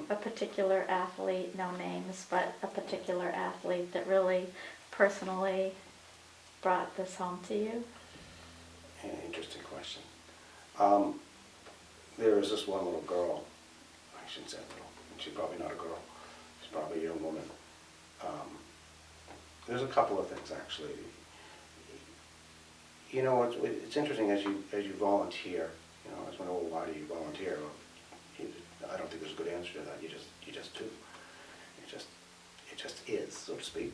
a particular athlete, no names, but a particular athlete that really personally brought this home to you? Interesting question. There was this one little girl, I shouldn't say little, she's probably not a girl, she's probably a young woman. There's a couple of things actually. You know, it's interesting as you volunteer. You know, I was wondering, well, why do you volunteer? Well, I don't think there's a good answer to that. You just do. It just is, so to speak.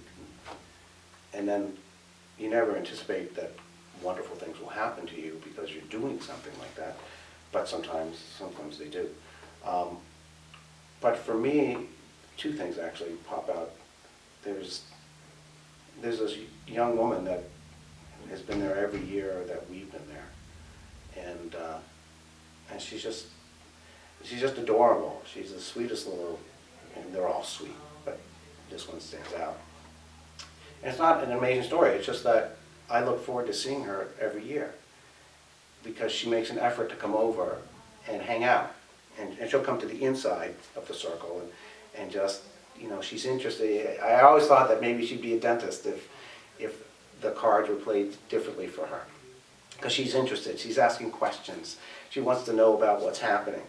And then you never anticipate that wonderful things will happen to you because you're doing something like that. But sometimes they do. But for me, two things actually pop out. There's this young woman that has been there every year that we've been there, and she's just adorable. She's the sweetest little, and they're all sweet, but this one stands out. And it's not an amazing story. It's just that I look forward to seeing her every year because she makes an effort to come over and hang out, and she'll come to the inside of the circle and just, you know, she's interested. I always thought that maybe she'd be a dentist if the cards were played differently for her, because she's interested. She's asking questions. She wants to know about what's happening.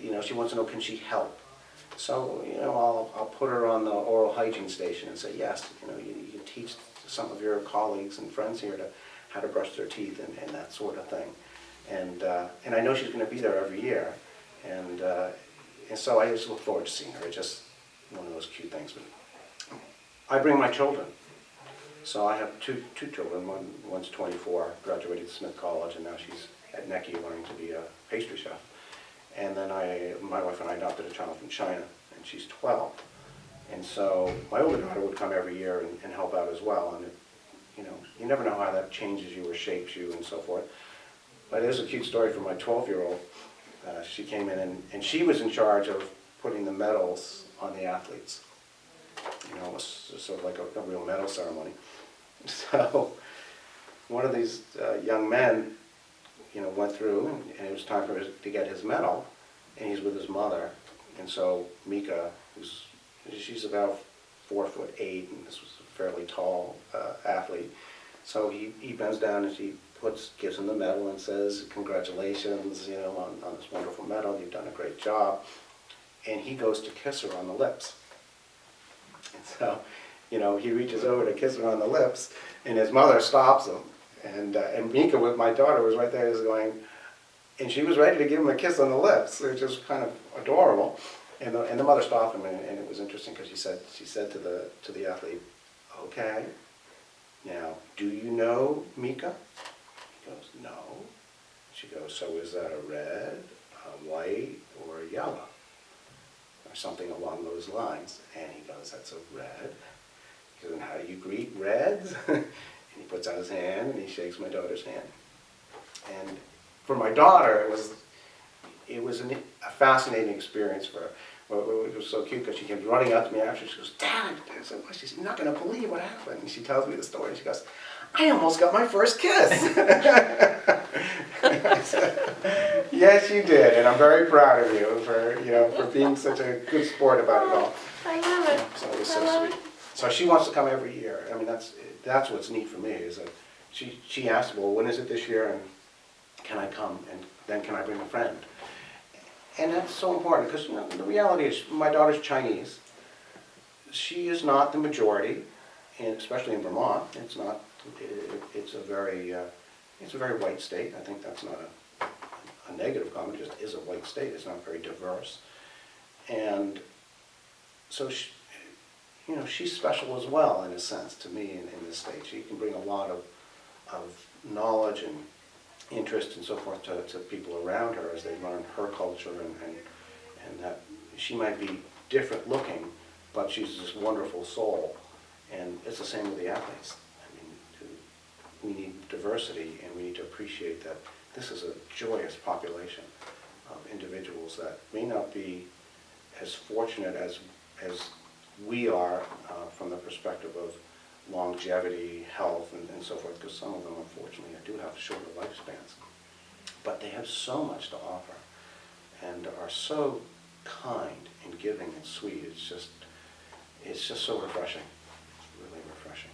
You know, she wants to know, can she help? So, you know, I'll put her on the oral hygiene station and say, yes, you know, you can teach some of your colleagues and friends here how to brush their teeth and that sort of thing. And I know she's going to be there every year, and so I just look forward to seeing her. It's just one of those cute things. But I bring my children. So I have two children. One's 24, graduated Smith College, and now she's at Necky learning to be a pastry chef. And then my wife and I adopted a child from China, and she's 12. And so my older daughter would come every year and help out as well. And you know, you never know how that changes you or shapes you and so forth. But there's a cute story from my 12-year-old. She came in and she was in charge of putting the medals on the athletes. You know, it was sort of like a real medal ceremony. So one of these young men, you know, went through, and it was time for him to get his medal, and he's with his mother. And so Mika, she's about 4'8", and this was a fairly tall athlete. So he bends down and she gives him the medal and says, congratulations, you know, on this wonderful medal, you've done a great job. And he goes to kiss her on the lips. And so, you know, he reaches over to kiss her on the lips, and his mother stops him. And Mika, with my daughter, was right there, going, and she was ready to give him a kiss on the lips, which is kind of adorable. And the mother stopped him, and it was interesting because she said to the athlete, okay, now, do you know Mika? He goes, no. She goes, so is that a red, a white, or a yellow? Or something along those lines. And he goes, that's a red. He goes, and how do you greet reds? And he puts out his hand and he shakes my daughter's hand. And for my daughter, it was a fascinating experience for her. It was so cute because she came running up to me after. She goes, Dad, I said, well, she's not going to believe what happened. And she tells me the story. She goes, I almost got my first kiss. I said, yes, you did, and I'm very proud of you for being such a good sport about it all. I love it. So it was so sweet. So she wants to come every year. I mean, that's what's neat for me, is that she asked, well, when is it this year, and can I come, and then can I bring a friend? And that's so important because, you know, the reality is my daughter's Chinese. She is not the majority, and especially in Vermont. It's not. It's a very white state. I think that's not a negative comment. It just is a white state. It's not very diverse, and so she's special as well in a sense to me in this state. She can bring a lot of knowledge and interest and so forth to people around her as they learn her culture and that she might be different looking, but she's this wonderful soul. And it's the same with the athletes. I mean, we need diversity, and we need to appreciate that this is a joyous population of individuals that may not be as fortunate as we are from the perspective of longevity, health, and so forth, because some of them, unfortunately, do have shorter lifespans. But they have so much to offer and are so kind and giving and sweet. It's just so refreshing. It's really refreshing.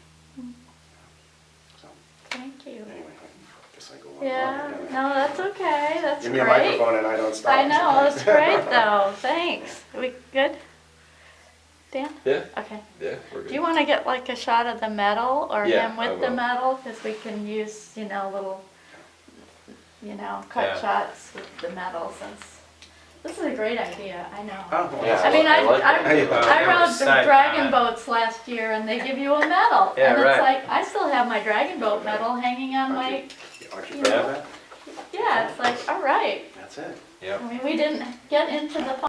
So, Thank you. anyway, I guess I go on. Yeah, longer, don't I? no, that's okay, that's Give great. me a microphone and I don't stop. I know, that's great though, thanks. We good? Dan? Yeah, Okay. yeah, we're good. Do you want to get like a shot of the medal or Yeah, him I with the will. medal? Because we can use, little, cut Yeah. shots with the medal since, this is a great idea, I know. Oh, well, Yeah. I mean, I like that. I Yeah, rode the side dragon comment. boats last year and they give you a medal. Yeah, And it's right. like, I still have my dragon boat medal hanging on my, Aren't you you proud know. of that? yeah, it's like, all right. That's it. Yep. I mean, we didn't get into the